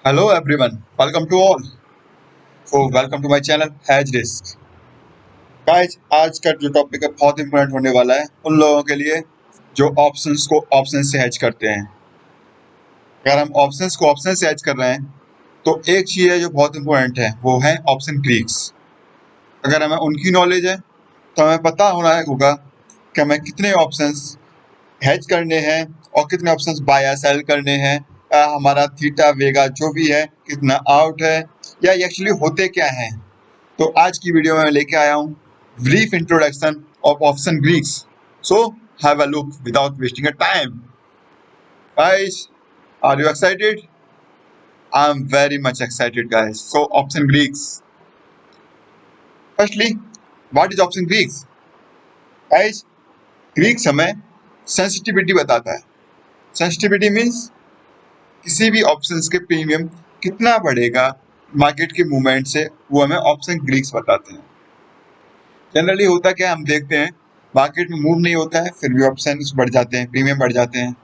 Hello everyone, welcome to all. Welcome to my channel Hedge Risk. Guys, आज का जो topic है बहुत इंपॉर्टेंट होने वाला है उन लोगों के लिए जो ऑप्शंस को ऑप्शन से हेज करते हैं। अगर हम ऑप्शंस को ऑप्शन से हेज कर रहे हैं तो एक चीज़ है जो बहुत इंपॉर्टेंट है, वो है ऑप्शन ग्रीक्स। अगर हमें उनकी नॉलेज है तो हमें पता होना होगा कि हमें कितने ऑप्शंस हेज करने हैं और कितने ऑप्शंस बाय या सेल करने हैं। हमारा थीटा वेगा जो भी है कितना आउट है या एक्चुअली होते क्या हैं। तो आज की वीडियो में मैं लेके आया हूँ brief introduction of option Greeks. So have a look without wasting a time. Guys, are you excited? I am very much excited guys. So option Greeks, firstly what is option Greeks? Guys, Greeks हमें sensitivity बताता है। Sensitivity means किसी भी options के premium कितना बढ़ेगा market के movement से, वो हमें ऑप्शन ग्रीक्स बताते हैं। जनरली होता क्या है, हम देखते हैं मार्केट में मूव नहीं होता है फिर भी ऑप्शन बढ़ जाते हैं, प्रीमियम बढ़ जाते हैं।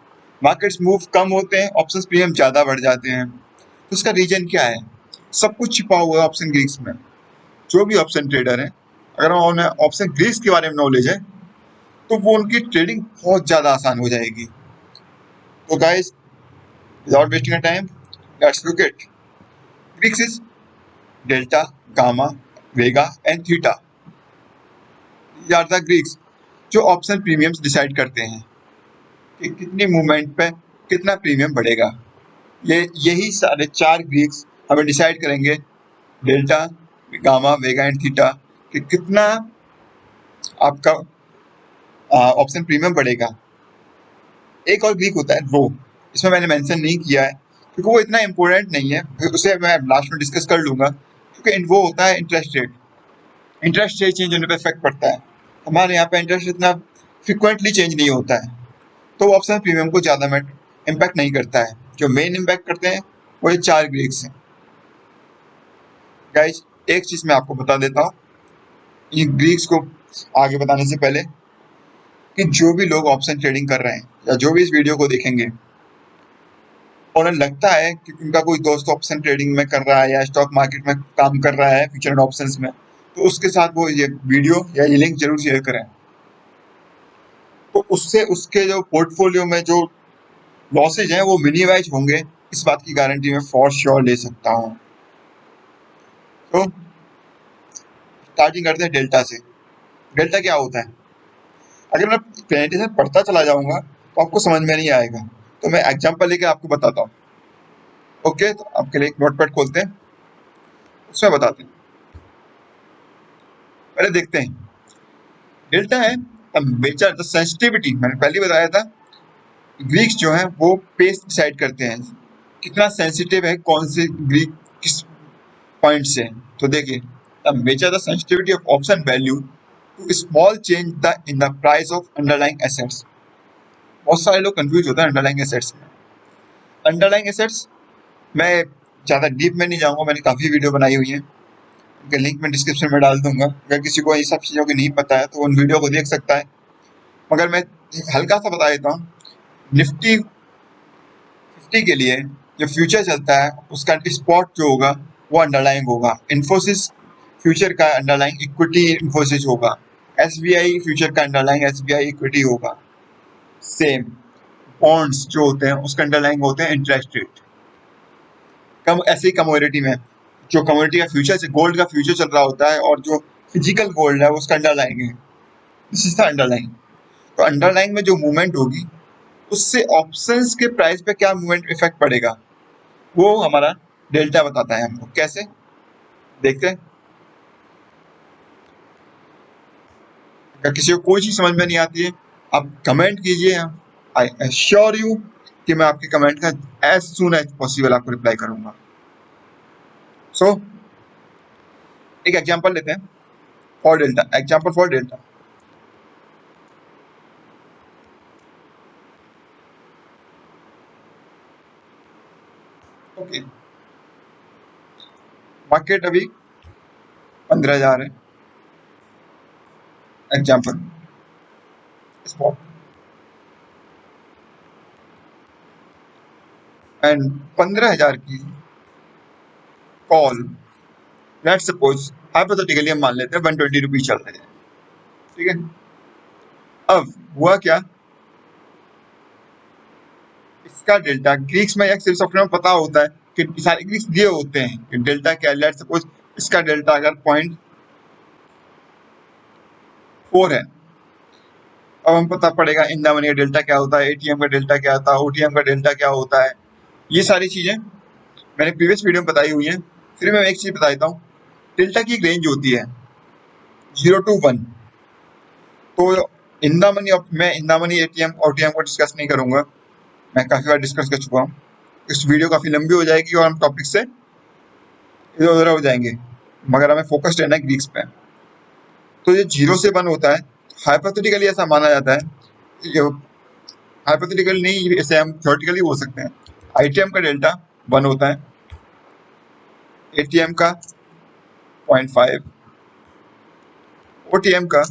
मार्केट्स मूव कम होते हैं, ऑप्शन प्रीमियम ज़्यादा बढ़ जाते हैं। तो उसका रीजन क्या है? सब कुछ छिपा हुआ है ऑप्शन ग्रीक्स में। जो भी ऑप्शन ट्रेडर है, अगर उन्हें ऑप्शन ग्रीक्स के बारे में नॉलेज है तो वो उनकी ट्रेडिंग बहुत ज़्यादा आसान हो जाएगी। तो guys, without wasting a time, let's look it. Greeks is delta, gamma, Vega and theta. ये आर द ग्रीक्स जो ऑप्शन प्रीमियम्स डिसाइड करते हैं कि कितनी मूवमेंट पे कितना प्रीमियम बढ़ेगा। यही सारे चार ग्रीक्स हमें डिसाइड करेंगे delta, gamma, Vega and theta कि कितना आपका ऑप्शन प्रीमियम बढ़ेगा। एक और ग्रीक होता है रो, इसमें मैंने मेंशन नहीं किया है क्योंकि वो इतना इंपॉर्टेंट नहीं है, उसे मैं लास्ट में डिस्कस कर लूंगा। क्योंकि वो होता है interest rate. Interest rate change होने पर इफेक्ट पड़ता है। हमारे यहाँ पे इंटरेस्ट इतना फ्रिक्वेंटली चेंज नहीं होता है, तो ऑप्शन प्रीमियम को ज़्यादा इम्पैक्ट नहीं करता है। जो मेन इम्पैक्ट करते हैं वो ये चार ग्रीक्स हैं। गाइज, एक चीज़ मैं आपको बता देता हूँ इन ग्रीक्स को आगे बताने से पहले, कि जो भी लोग ऑप्शन ट्रेडिंग कर रहे हैं या जो भी इस वीडियो को देखेंगे, उन्हें लगता है कि उनका कोई दोस्त ऑप्शन ट्रेडिंग में कर रहा है या स्टॉक मार्केट में काम कर रहा है फ्यूचर एंड ऑप्शंस में, तो उसके साथ वो ये वीडियो या ये लिंक जरूर शेयर करें। तो उससे उसके जो पोर्टफोलियो में जो लॉसेज हैं वो मिनिमाइज होंगे, इस बात की गारंटी मैं फॉर श्योर ले सकता हूँ। तो स्टार्टिंग करते हैं डेल्टा से। डेल्टा क्या होता है? अगर मैं प्रेजेंटेशन पढ़ता चला जाऊंगा तो आपको समझ में नहीं आएगा, तो मैं एग्जांपल लेके आपको बताता हूँ। ओके, तो आपके लिए एक नोटपैड खोलते हैं, उसमें बताते हैं। पहले देखते हैं डेल्टा है मेजर द सेंसिटिविटी। मैंने पहले बताया था ग्रीक्स जो है वो पेस डिसाइड करते हैं कितना सेंसिटिव है कौन से ग्रीक किस पॉइंट से। तो देखिए, measure the sensitivity of option value to small change the in the price of underlying assets. बहुत सारे लोग कंफ्यूज होते हैं अंडरलाइंग एसेट्स में। अंडरलाइंग एसेट्स मैं ज़्यादा डीप में नहीं जाऊंगा, मैंने काफ़ी वीडियो बनाई हुई है, उनके लिंक मैं डिस्क्रिप्शन में डाल दूंगा। अगर किसी को ये सब चीज़ों की नहीं पता है तो उन वीडियो को देख सकता है। मगर मैं हल्का सा बता देता हूँ। निफ्टी 50 के लिए जो फ्यूचर चलता है उसका स्पॉट जो होगा वो अंडरलाइंग होगा। इन्फोसिस फ्यूचर का अंडरलाइंग इक्विटी इन्फोसिस होगा। एसबीआई फ्यूचर का अंडरलाइंग एसबीआई इक्विटी होगा। सेम बॉन्ड्स जो होते हैं उसका अंडरलाइंग होते हैं इंटरेस्ट रेट। कम ऐसे ही कमोडिटी में जो कमोडिटी का फ्यूचर से गोल्ड का फ्यूचर चल रहा होता है और जो फिजिकल गोल्ड है उसका अंडरलाइंग है। This is the underlying. तो अंडरलाइंग में जो मूवमेंट होगी उससे ऑप्शंस के प्राइस पे क्या मूवमेंट इफेक्ट पड़ेगा वो हमारा डेल्टा बताता है हमको। कैसे देखते हैं। अगर किसी को कोई चीज समझ में नहीं आती है आप कमेंट कीजिए, आई एश्योर यू कि मैं आपके कमेंट का एज सुन एज पॉसिबल आपको रिप्लाई करूंगा। सो एक एग्जांपल लेते हैं for delta. Example for delta. Okay, market अभी 15,000 है एग्जांपल स्पॉट, एंड 15,000 की कॉल, लेट्स सपोज हाइपोथेटिकली हम मान लेते हैं 120 रुपीज चल रहे हैं, ठीक है। अब हुआ क्या, इसका डेल्टा ग्रीक्स में या सिविल सॉफ्टवेयर में पता होता है कि सारे ग्रीक्स दिए होते हैं कि डेल्टा क्या है। लेट्स सपोज इसका डेल्टा अगर 0.4 है, अब हम पता पड़ेगा इन द मनी का डेल्टा क्या होता है, एटीएम का डेल्टा क्या होता है, ओटीएम का डेल्टा क्या होता है। ये सारी चीजें मैंने प्रीवियस वीडियो में बताई हुई है। फिर मैं एक चीज बता देता हूँ, डेल्टा की एक रेंज होती है 0 to 1। तो इन द मनी, मैं in the money ATM OTM को डिस्कस नहीं करूंगा, मैं काफी बार डिस्कस कर चुका हूँ। इस वीडियो काफी लंबी हो जाएगी और हम टॉपिक से इधर उधर हो जाएंगे, मगर हमें फोकस रहना है ग्रीक्स पे। तो ये 0 से 1 होता है। हाइपोथेटिकली ऐसा माना जाता है, ये हाइपोथेटिकल नहीं, ऐसे हम थ्योरेटिकली बोल सकते हैं, आईटीएम का डेल्टा 1 होता है, एटीएम का 0.5, ओटीएम का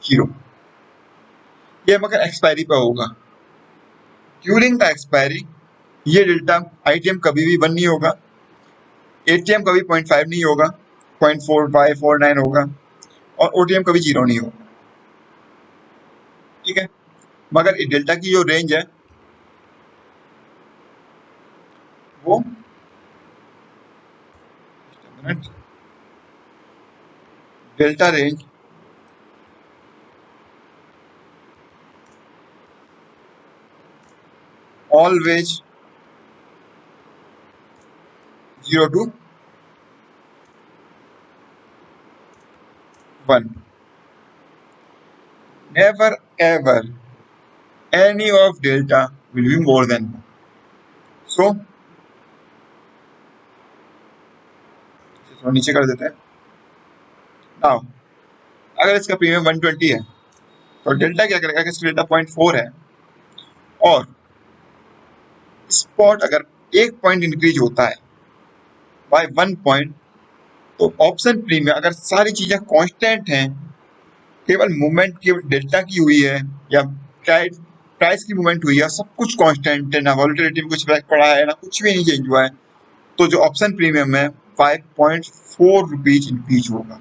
0। ये मगर एक्सपायरी पे होगा। ड्यूरिंग द एक्सपायरी ये डेल्टा आईटीएम कभी भी 1 नहीं होगा, एटीएम कभी 0.5 नहीं होगा, 0.4549 होगा, और ओटीएम कभी 0 नहीं होगा, ठीक है। मगर डेल्टा की जो रेंज है वो delta range always 0 to 1, never ever any of delta will be more than 1। so नीचे कर देते हैं। नाउ अगर इसका प्रीमियम 120 है तो डेल्टा क्या करेगा कि इसका डेल्टा 0.4 है, और स्पॉट अगर 1 पॉइंट इंक्रीज होता है बाय 1 पॉइंट, तो ऑप्शन प्रीमियम अगर सारी चीजें कांस्टेंट हैं, केवल मूवमेंट केवल डेल्टा की हुई है या प्राइस प्राइस की मूवमेंट हुई है, सब कुछ कांस्टेंट है, ना वॉलेटिलिटी में कुछ फर्क पड़ा है, ना कुछ भी नहीं चेंज हुआ है, तो जो ऑप्शन प्रीमियम है 5.4 रुपीज इंक्रीज होगा।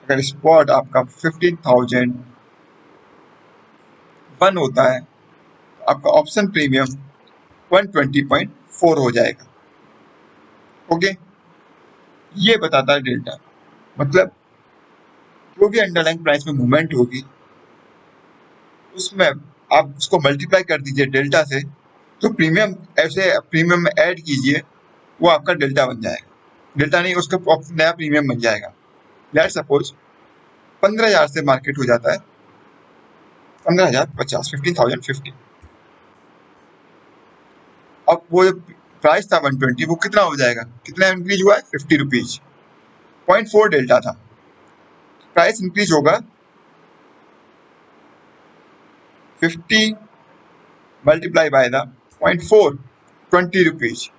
अगर स्पॉट आपका 15,001 होता है, आपका ऑप्शन प्रीमियम 120.4 हो जाएगा। ओके, ये बताता है डेल्टा, मतलब जो भी अंडरलाइंग प्राइस में मूवमेंट होगी उसमें आप उसको मल्टीप्लाई कर दीजिए डेल्टा से, तो प्रीमियम ऐसे प्रीमियम में ऐड कीजिए, वो आपका डेल्टा बन जाएगा। डेल्टा नहीं, उसका नया प्रीमियम बन जाएगा। लेट्स सपोज 15,000 से मार्केट हो जाता है 15,050, 15,050। अब वो प्राइस था 120, वो कितना हो जाएगा, कितना इंक्रीज हुआ है, 50 रुपीज, 0.4 डेल्टा था, प्राइस इंक्रीज होगा 50 मल्टीप्लाई बाय द 0.4, 20 रुपीज,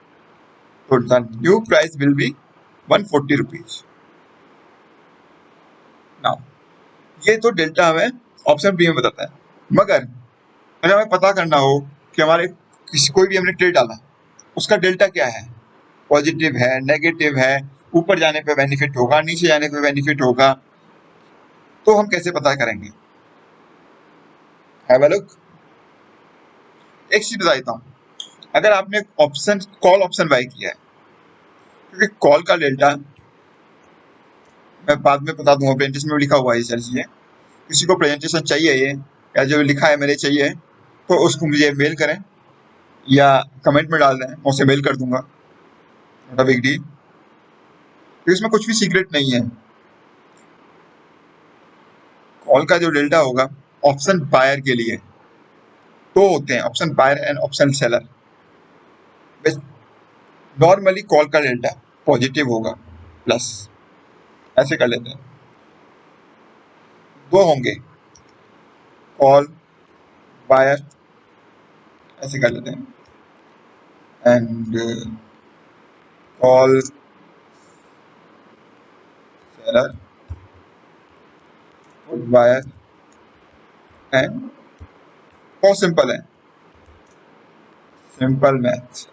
तो the new price will be 140 rupees. Now ये तो डेल्टा हमें ऑप्शन प्रीमियम बताता है, मगर अगर हमें पता करना हो कि हमारे कोई भी हमने ट्रेड डाला उसका डेल्टा क्या है, पॉजिटिव है, नेगेटिव है, ऊपर जाने पे बेनिफिट होगा, नीचे जाने पे बेनिफिट होगा, तो हम कैसे पता करेंगे। हैव अ लुक, एक चीज बता देता हूँ, अगर आपने ऑप्शन कॉल ऑप्शन बाय किया है, क्योंकि कॉल का डेल्टा मैं बाद में बता दूंगा, प्रेजेंटेशन में लिखा हुआ है ये सारी चीजें, किसी को प्रेजेंटेशन चाहिए ये या जो लिखा है मेरे चाहिए तो उसको मुझे मेल करें या कमेंट में डाल दें, मैं उसे मेल कर दूंगा, नॉट अ बिग डील, तो इसमें कुछ भी सीक्रेट नहीं है। कॉल का जो डेल्टा होगा ऑप्शन बायर के लिए तो होते हैं, option buyer and option seller. Normally call का डेल्टा पॉजिटिव होगा प्लस, ऐसे कर लेते हैं, दो होंगे, कॉल बायर, ऐसे कर लेते हैं, and call seller, buyer, and बहुत सिंपल है, सिंपल मैथ।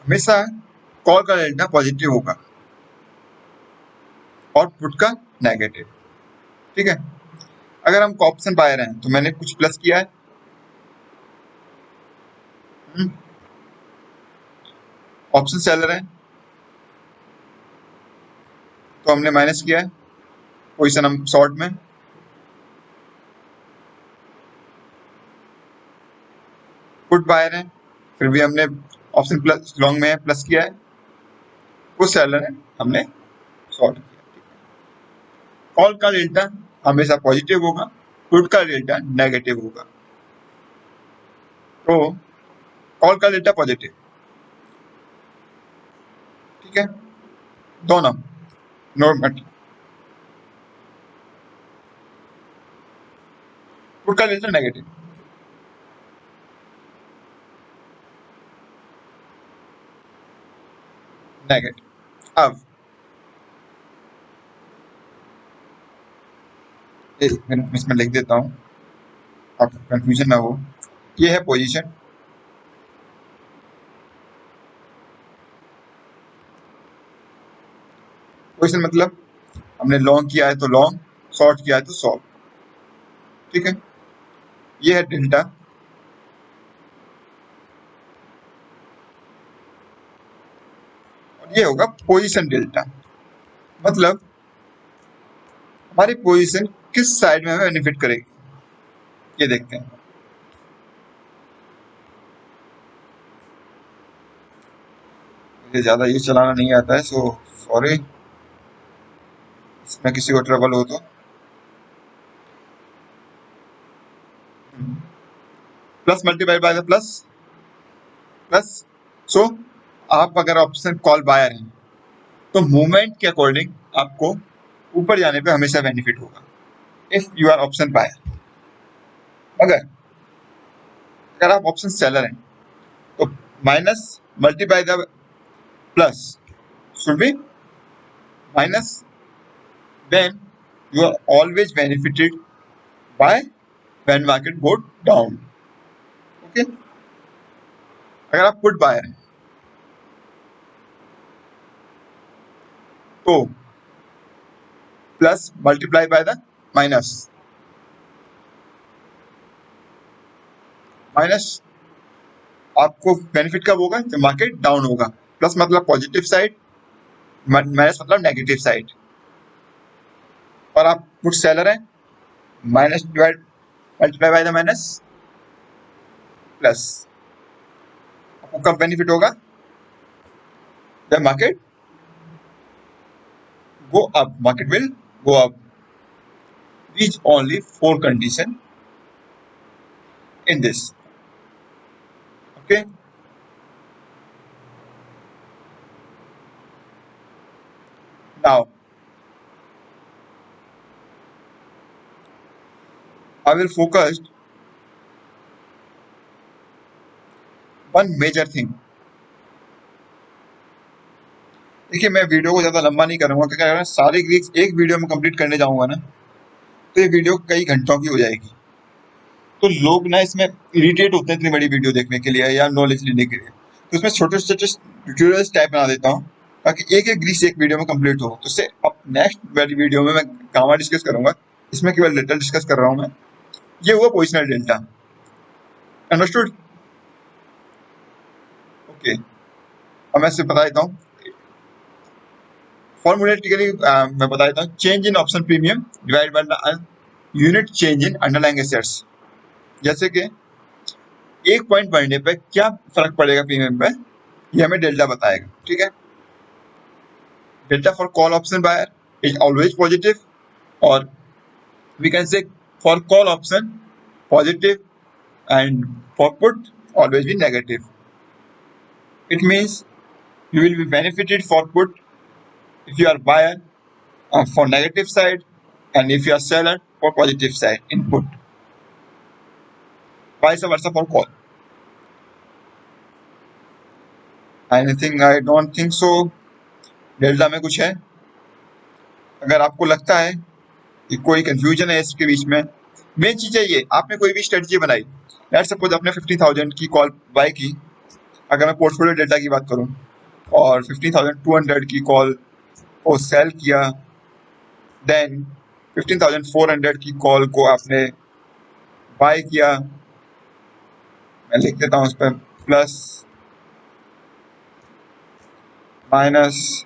हमेशा कॉल का डेल्टा पॉजिटिव होगा और पुट का नेगेटिव। ठीक है, अगर हम ऑप्शन बायर हैं तो मैंने कुछ प्लस किया है, ऑप्शन सेलर है तो हमने माइनस किया है, पोजीशन हम शॉर्ट में, पुट बायर है फिर भी हमने ऑप्शन प्लस लॉन्ग में है प्लस किया है, पुट सेलर है हमने शॉर्ट किया। कॉल का डेल्टा हमेशा पॉजिटिव होगा, पुट का डेल्टा नेगेटिव होगा। तो कॉल का डेल्टा पॉजिटिव, ठीक है, दोनों नॉर्मल। पुट का डेल्टा नेगेटिव, नेगेटिव। अब इसमें लिख देता हूँ आपको कंफ्यूजन ना हो। ये है पोजीशन, पोजीशन मतलब हमने लॉन्ग किया है तो लॉन्ग, शॉर्ट किया है तो शॉर्ट। ठीक है, ये है डेल्टा, और ये होगा पोजीशन डेल्टा। मतलब हमारी पोजीशन किस साइड में हमें बेनिफिट करेगी, ये देखते हैं। मुझे ज्यादा ये चलाना नहीं आता है, सो सॉरी इसमें किसी को ट्रबल हो तो। Plus multiply by the plus, plus. So आप अगर ऑप्शन कॉल बायर हैं तो मूवमेंट के अकॉर्डिंग आपको ऊपर जाने पे हमेशा बेनिफिट होगा if you are option buyer. अगर अगर आप ऑप्शन सेलर हैं तो minus multiply the plus should be minus, then you are always benefited by when market go down. Okay, अगर आप पुट बायर हैं तो plus multiply by the minus, minus आपको बेनिफिट कब होगा, जब मार्केट डाउन होगा। प्लस मतलब पॉजिटिव साइड, माइनस मतलब नेगेटिव साइड। और आप पुट सेलर हैं, minus divide multiply by the minus plus, आपको कब बेनिफिट होगा, जब market go up, market will go up. These only 4 condition in this. Okay, now I will focus one major thing. देखिए मैं video को ज्यादा लंबा नहीं करूंगा क्योंकि अगर मैं सारे ग्रीक्स एक वीडियो में कंप्लीट करने जाऊंगा ना तो ये वीडियो कई घंटों की हो जाएगी। तो लोग ना इसमें इरिटेट होते हैं इतनी बड़ी वीडियो देखने के लिए या नॉलेज लेने के लिए, तो इसमें छोटे छोटे ट्यूटोरियल्स टाइप बना देता हूँ ताकि एक एक ग्रीक्स एक वीडियो में कंप्लीट हो। तो इससे अब नेक्स्ट वाली वीडियो में मैं गामा डिस्कस करूंगा, इसमें केवल डेल्टा डिस्कस कर रहा हूँ मैं। ये हुआ पोजिशनल डेल्टा, अंडरस्टूड। ओके, अब मैं इससे बता देता हूँ फॉर्मूलेटिकली, मैं बता देता हूँ change in option premium divide by the unit change in underlying assets. जैसे कि एक पॉइंट बढ़ने पे क्या फर्क पड़ेगा प्रीमियम पे, ये हमें डेल्टा बताएगा। ठीक है, delta for call option buyer is always positive, और we can say for call option positive and for put always be negative. It means you will be benefited for put if you are buyer for negative side and if you are seller for positive side in put. Vice versa for call. Anything? I don't think so. Delta में कुछ है? अगर आपको लगता है कि कोई confusion है इसके बीच में, मेन चीज है ये, आपने कोई भी स्ट्रेटजी बनाई, लेट्स सपोज आपने 50,000 की कॉल बाय की, अगर मैं पोर्टफोलियो डेटा की बात करूं और 15,200 की कॉल को सेल किया, देन 15,400 की कॉल को आपने बाय किया, मैं लिख देता हूं उस पर प्लस माइनस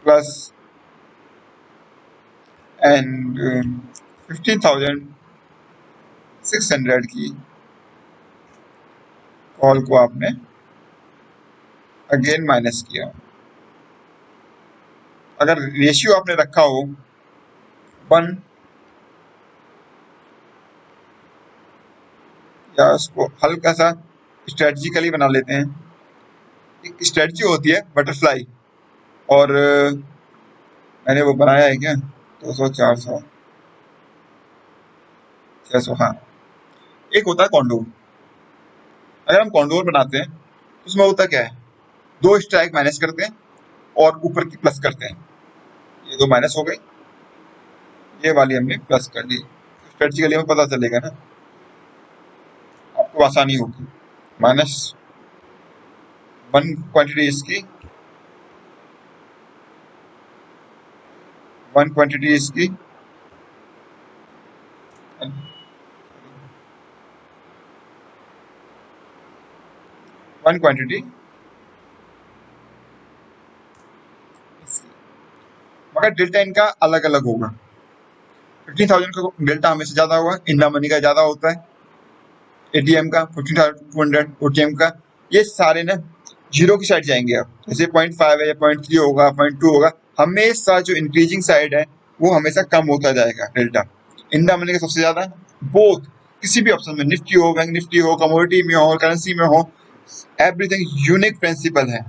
प्लस एंड 15,600 की कॉल को आपने अगेन माइनस किया। अगर रेशियो आपने रखा हो 1, या उसको हल्का सा स्ट्रेटजिकली बना लेते हैं। एक स्ट्रेटजी होती है बटरफ्लाई, और मैंने वो बनाया है क्या, 200, 400, 600, हाँ। एक होता है कॉन्डोर। अगर हम कॉन्डोर बनाते हैं तो उसमें होता क्या है, 2 स्ट्राइक माइनस करते हैं और ऊपर की प्लस करते हैं। ये 2 माइनस हो गई, ये वाली हमने प्लस कर दी। स्ट्रेटजिकली हमें पता चलेगा ना, आपको आसानी होगी। माइनस 1 क्वांटिटी इसकी, 1 क्वांटिटी इसकी, 1 क्वांटिटी, मगर डेल्टा इनका अलग अलग होगा। 15,000 का डेल्टा हमेशा ज्यादा होगा, इंडा मनी का ज्यादा होता है, एटीएम का 15,200, ओटीएम का। ये सारे ना जीरो की साइड जाएंगे। अब जैसे 0.5 है या 0.3 होगा, 0.2 होगा, हमेशा जो इंक्रीजिंग साइड है वो हमेशा कम होता जाएगा डेल्टा। इंडा मनी का सबसे ज्यादा, बोथ किसी भी ऑप्शन में, निफ्टी हो, बैंक निफ्टी हो, कमोडिटी में हो, करेंसी में हो, एवरीथिंग यूनिक प्रिंसिपल है।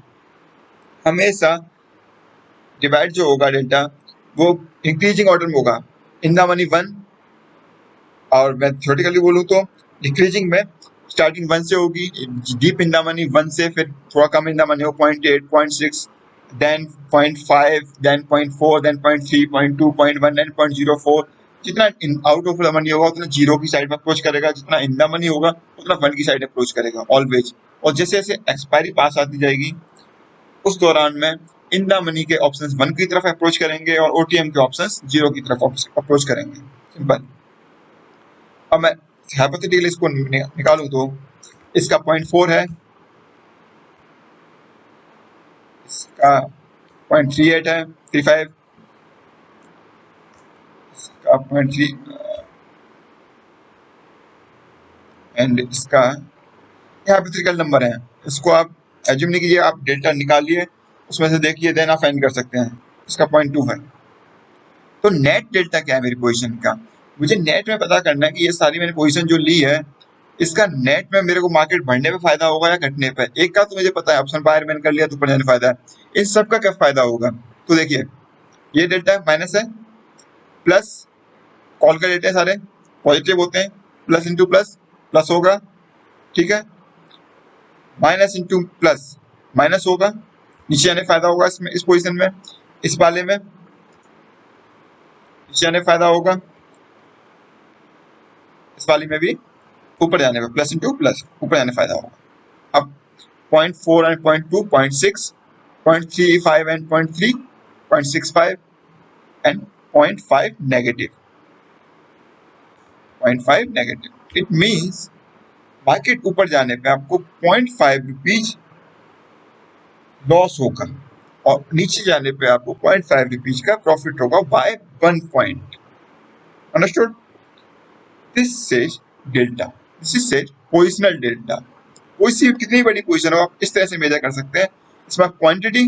हमेशा डिवाइड जो होगा डेल्टा वो इंक्रीजिंग ऑर्डर में होगा। इंडा मनी 1, और मैं थ्योरेटिकली बोलूँ तो डिक्रीजिंग में स्टार्टिंग 1 से होगी, डीप इंडा मनी 1 से, फिर थोड़ा कम इंडा मनी हो 0.8, 0.6, देन 0.5, देन 0.4, देन 0.3, 0.2, 0.1, देन 0.04। जितना आउट ऑफ द मनी होगा उतना जीरो की साइड में अप्रोच करेगा, जितना इन द मनी होगा उतना 1 की साइड अप्रोच करेगा ऑलवेज। और जैसे जैसे एक्सपायरी पास आती जाएगी उस दौरान में इन द मनी के ऑप्शंस 1 की तरफ अप्रोच करेंगे और ओटीएम के ऑप्शंस 0 की तरफ अप्रोच करेंगे। सिंपल। अब मैं हाइपोथेटिकली इसको निकालूं तो इसका 0.4 है, इसका 0.38 है, 35, इसका 0.3 एंड इसका, ये हाइपोथेटिकल नंबर है। इसको आप एज्यूम नहीं कीजिए, आप डेल्टा निकालिए, उसमें से देखिए, देन आप फाइंड कर सकते हैं। इसका 0.2 है। तो नेट डेल्टा क्या है मेरी पोजीशन का, मुझे नेट में पता करना है कि ये सारी मैंने पोजीशन जो ली है इसका नेट में मेरे को मार्केट बढ़ने पे फायदा होगा या घटने पे। एक का तो मुझे पता है, ऑप्शन बायर मैंने कर लिया तो ऊपर जाने फायदा है, इन सब का क्या फायदा होगा। तो देखिए ये डेल्टा माइनस है, प्लस कॉल का डेल्टा सारे पॉजिटिव होते हैं, प्लस इंटू प्लस प्लस होगा, ठीक है, माइनस इंटू प्लस माइनस होगा, नीचे आने फायदा होगा इसमें, इस पोजीशन में, इस वाले में नीचे आने फायदा होगा, इस वाली में भी ऊपर जाने पे प्लस इंटू प्लस ऊपर जाने फायदा होगा। अब 0.4 and 0.2, 0.6, 0.35 and 0.3, 0.65 and 0.5 negative, 0.5 negative. It means market ऊपर जाने पे आपको 0.5 रुपीज लॉस होगा और नीचे जाने पे आपको 0.5 रुपीज का प्रॉफिट होगा by 1 point. Understood? This says delta, this is says positional delta. कोई सी कितनी बड़ी पोजीशन हो आप इस तरह से मेजर कर सकते हैं। इसमें quantity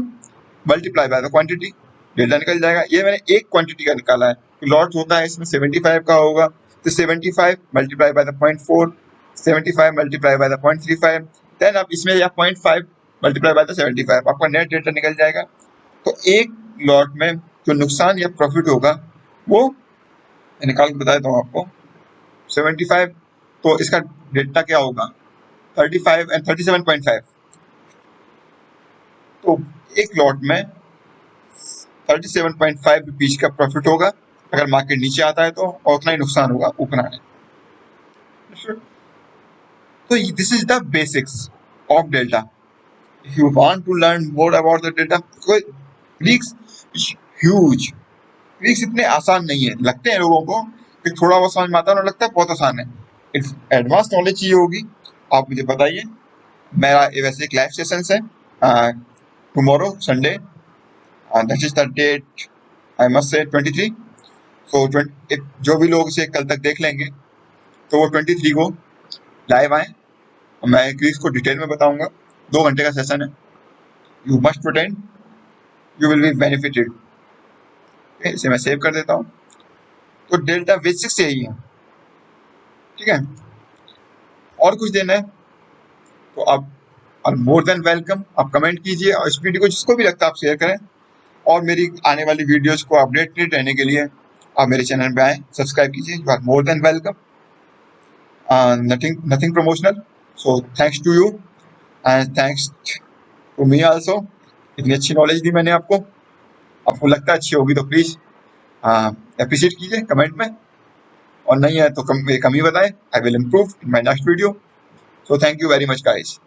multiply by the quantity, delta निकल जाएगा। ये मैंने एक क्वांटिटी का निकाला है, लॉट होता है इसमें 75 का होगा, तो 75 multiply by the 0.4, 75 multiply by the 0.35, then आप इसमें या 0.5 मल्टीप्लाई बाय द 75, आपका नेट डेल्टा निकल जाएगा। तो एक लॉट में जो नुकसान या प्रॉफिट होगा वो मैं निकाल के बता देता हूँ आपको। 75, तो इसका डेल्टा क्या होगा, 35 एंड 37.5। तो एक लॉट में 37.5 रुपीज का प्रॉफिट होगा अगर मार्केट नीचे आता है तो, और उतना ही नुकसान होगा ऊपर आने। तो this is the basics of delta. If you want to learn more about the data, Greeks is huge. Greeks इतने आसान नहीं है, लगते हैं लोगों को कि थोड़ा बहुत समझ में आता है और लगता है बहुत आसान है। इट्स एडवांस नॉलेज चाहिए होगी, आप मुझे बताइए। मेरा वैसे एक लाइव सेशन है tomorrow Sunday, that is the date I must say 23। सो जो भी लोग इसे कल तक देख लेंगे तो वो 23 को लाइव आए, मैं ग्रीक्स को डिटेल में बताऊंगा। 2 घंटे का सेशन है, you must attend, you will be benefited. इसे मैं सेव कर देता हूँ। तो डेल्टा बेसिक्स यही है, ठीक है। और कुछ देना है तो आप आर मोर देन वेलकम, आप कमेंट कीजिए और इस वीडियो को जिसको भी लगता है आप शेयर करें। और मेरी आने वाली वीडियोस को अपडेटेड रहने के लिए आप मेरे चैनल पे आए, सब्सक्राइब कीजिए। You are more than welcome, nothing promotional. So thanks to you and thanks to me also. इतनी अच्छी नॉलेज दी मैंने आपको, आपको लगता है अच्छी होगी तो प्लीज अप्रिशिएट कीजिए कमेंट में, और नहीं है तो कमी बताएं। I will improve in my next video. So thank you very much guys.